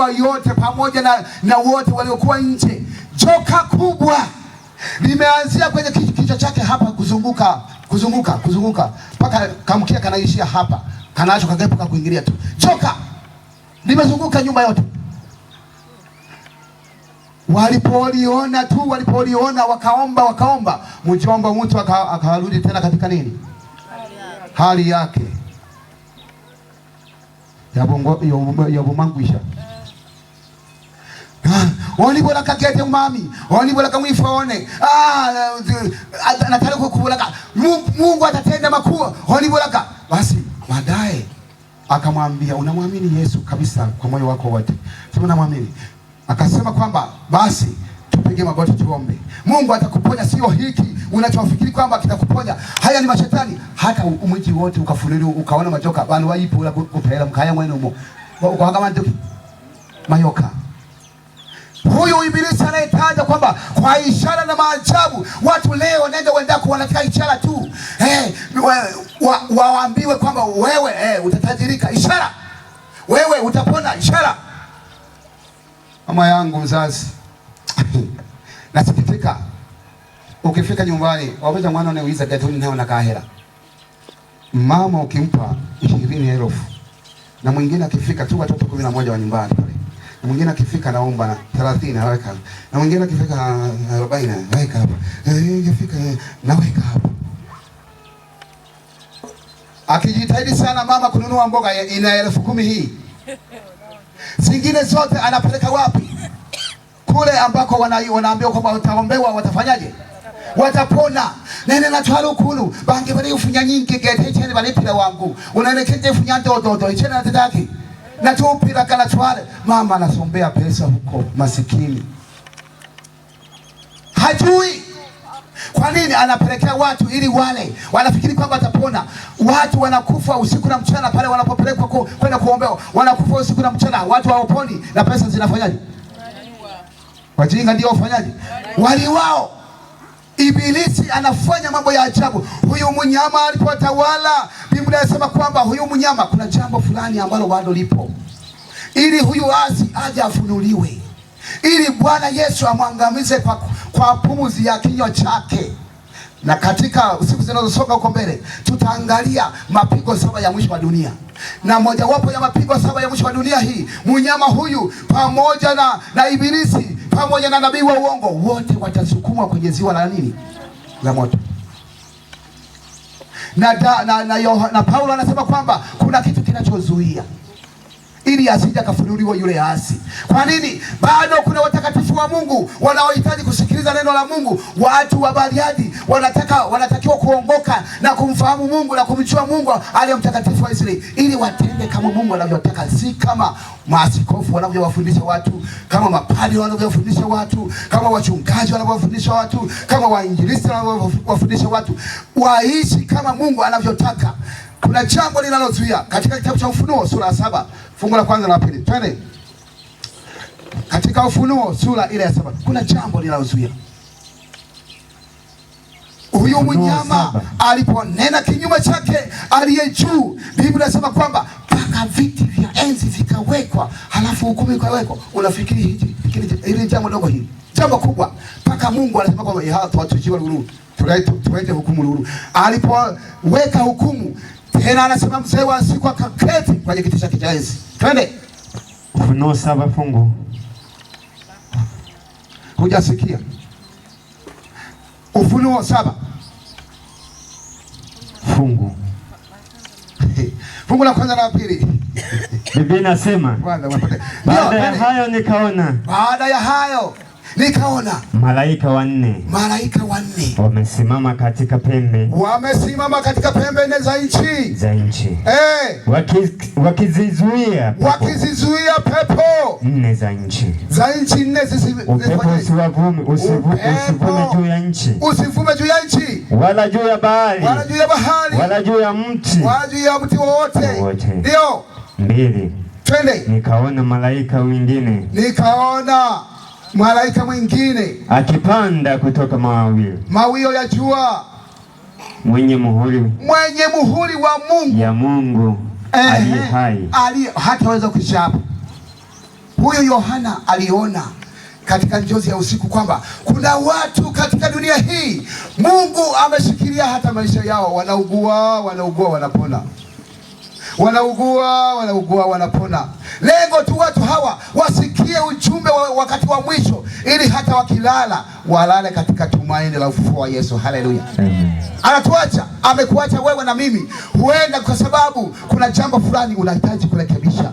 makabila yote pamoja na wote waliokuwa nje. Joka kubwa limeanzia kwenye kichwa chake hapa kuzunguka mpaka kamkia kanaishia hapa, kanacho kagepuka kuingilia tu. Joka limezunguka nyumba yote. Walipoliona wakaomba, mjomba mtu akarudi tena katika nini? Hali yake ya bumangwisha. Walibola kakete umami, walibola kamwifone. Nataka kukubolaka. Mungu atatenda makuu. Walibola basi baadaye akamwambia, unamwamini Yesu kabisa kwa moyo wako wote? Sema namwamini. Akasema kwamba basi tupige magoti tuombe. Mungu atakuponya, sio hiki unachofikiri kwamba kitakuponya. Haya ni mashetani. Hata umwiji wote ukafunuliwa ukaona majoka bana waipo ula kupela mkaya mwenu umo. Ukahanga nduki mayoka. Huyu ibilisi anayetaja kwamba kwa ishara na maajabu watu leo nenda wendako wanataka ishara tu. Waambiwe kwamba wewe utatajirika, ishara. Wewe utapona, ishara. Mama yangu mzazi, nasikitika. Ukifika nyumbani, wapeta mwana unauliza gatuni nao na kahera. Mama ukimpa 20,000 na mwingine akifika tu watoto 11 wa nyumbani pale. Na mwingine akifika naomba na 30 naweka. Na mwingine akifika 40 naweka hapa. Akifika naweka hapa. Akijitahidi sana mama kununua mboga ina 10,000 hii. Zingine zote anapeleka wapi? Kule ambako wanaambiwa kwamba wataombewa, watafanyaje? Watapona. Nene na twalukulu bange bali ufunya nyingi gete chene bali pila wangu. Unaelekeje ufunya ndodo chene na tetaki. Na tupira kana twale. Mama anasombea pesa huko masikini. Hajui. Kwa nini anapelekea watu ili wale? Wanafikiri kwamba watapona. Watu wanakufa usiku na mchana pale wanapopelekwa kwenda kuombewa. Wanakufa usiku na mchana, watu hawaponi na pesa zinafanyaje? Wajinga ndio wafanyaje? Wali wao. Ibilisi anafanya mambo ya ajabu. Huyu mnyama alipotawala, Biblia inasema kwamba huyu mnyama kuna jambo fulani ambalo bado lipo. Ili huyu asi aje afunuliwe. Ili Bwana Yesu amwangamize kwa pumuzi ya kinywa chake. Na katika siku zinazosonga huko mbele tutaangalia mapigo 7 ya mwisho wa dunia. Na mojawapo ya mapigo 7 ya mwisho wa dunia hii, mnyama huyu pamoja na ibilisi pamoja na nabii wa uongo wote watasukumwa kwenye ziwa la nini? La moto. Na Paulo anasema kwamba kuna kitu kinachozuia ili asije kafunuliwa yule asi. Kwa nini? Bado kuna watakatifu wa Mungu wanaohitaji kusikiliza neno la Mungu. Watu wa Bariadi wanatakiwa kuongoka na kumfahamu Mungu na kumjua Mungu aliye mtakatifu wa Israeli, ili watende kama Mungu anavyotaka, si kama maaskofu wanavyowafundisha watu, kama mapadri wanavyowafundisha watu, kama wachungaji wanavyowafundisha watu, kama wainjilisti wanavyowafundisha watu. Waishi kama Mungu anavyotaka. Kuna jambo linalozuia katika kitabu cha Ufunuo sura ya 7 fungu la kwanza na la pili. Twende. Katika Ufunuo sura ile ya 7 kuna jambo linalozuia. Huyu mnyama aliponena kinyume chake aliye juu, Biblia inasema kwamba mpaka viti vya enzi vikawekwa, halafu hukumu ikawekwa. Unafikiri hili jambo dogo hili? Jambo kubwa. Mpaka Mungu anasema kwamba watujiwa lulu. Tuwete hukumu lulu. Alipoweka hukumu, tena anasema mzee wa siku akaketi kwenye kiti chake cha enzi. Twende. Ufunuo 7 fungu. Hujasikia? Ufunuo 7 fungu. Fungu la kwanza na la pili. Biblia inasema, baada ya hayo nikaona malaika wanne wamesimama katika pembe 4 za nchi. Wakizizuia pepo 4 za nchi. Upepo usivume juu ya nchi, wala juu ya bahari, wala juu ya mti wowote. Ndio. 2. Twende. Nikaona malaika mwingine akipanda kutoka mawio ya jua, mwenye muhuri wa Mungu ya Mungu aliye hai. Hataweza kuchapa. Huyu Yohana aliona katika njozi ya usiku kwamba kuna watu katika dunia hii Mungu ameshikilia hata maisha yao, wanaugua wanapona, wanaugua wanapona. Lengo tu watu hawa wasikie ujumbe wakati wa mwisho, ili hata wakilala walale katika tumaini la ufufuo wa Yesu. Haleluya. Anatuacha, amekuacha wewe na mimi, huenda kwa sababu kuna jambo fulani unahitaji kurekebisha.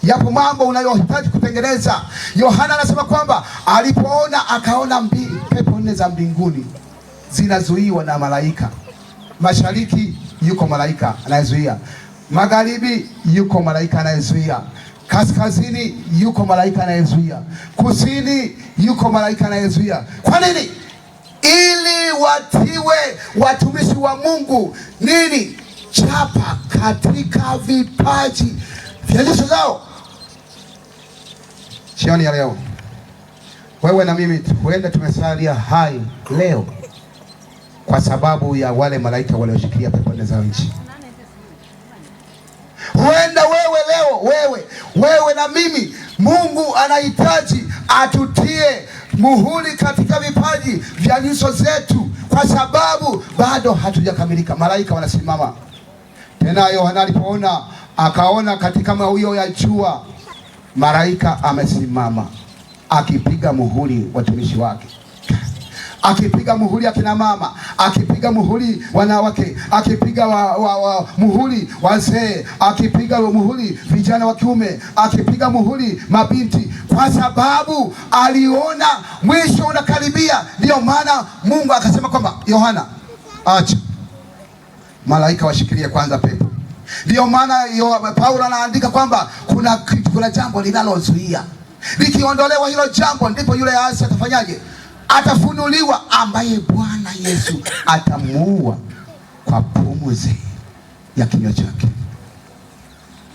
Yapo mambo unayohitaji kutengeneza. Yohana anasema kwamba alipoona, akaona pepo 4 za mbinguni zinazuiwa na malaika. Mashariki yuko malaika anayezuia, magharibi yuko malaika anayezuia, kaskazini yuko malaika anayezuia, kusini yuko malaika anayezuia. Kwa nini? Ili watiwe watumishi wa Mungu nini? Chapa katika vipaji vya nyuso zao. Jioni ya leo, wewe na mimi huenda tumesalia hai leo kwa sababu ya wale malaika walioshikilia pepo 4 za nchi. Huenda wewe na mimi, Mungu anahitaji atutie muhuri katika vipaji vya nyuso zetu, kwa sababu bado hatujakamilika. Malaika wanasimama. Tena Yohana alipoona, akaona katika mawio ya jua malaika amesimama akipiga muhuri watumishi wake, akipiga muhuri akina mama, akipiga muhuri wanawake, akipiga muhuri wazee, akipiga muhuri vijana wa kiume, akipiga muhuri mabinti, kwa sababu aliona mwisho unakaribia. Ndio maana Mungu akasema kwamba Yohana, acha malaika washikilie kwanza pepo. Ndio maana Paulo anaandika kwamba kuna jambo linalozuia. Likiondolewa hilo jambo, ndipo yule asi atafanyaje? Atafunuliwa, ambaye Bwana Yesu atamuua kwa pumzi ya kinywa chake.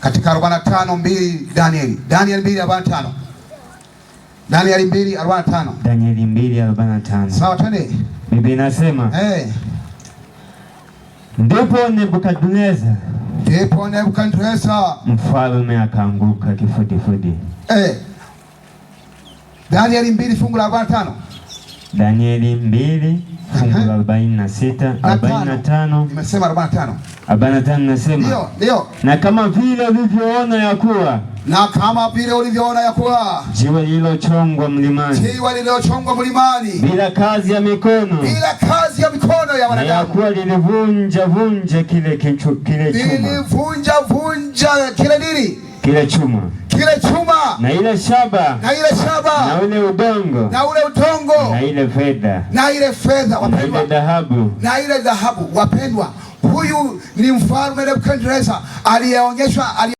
Katika 45:2 Danieli 2:45. Danieli 2:45. Danieli 2:45. Sawa, twende. Biblia inasema, ndipo Nebukadneza mfalme akaanguka kifudifudi. Danieli 2 fungu la 45. Danieli 2 fungu la 46, 45. Nimesema 45. 45 nasema. Ndio. Na kama vile ulivyoona ya kuwa jiwe lililochongwa mlimani bila kazi ya mikono ya wanadamu, na ya kuwa lilivunja kile chuma kile chuma na ile shaba na ule udongo na ile fedha na ile dhahabu. Wapendwa, huyu ni mfalme Nebukadneza aliyeonyeshwa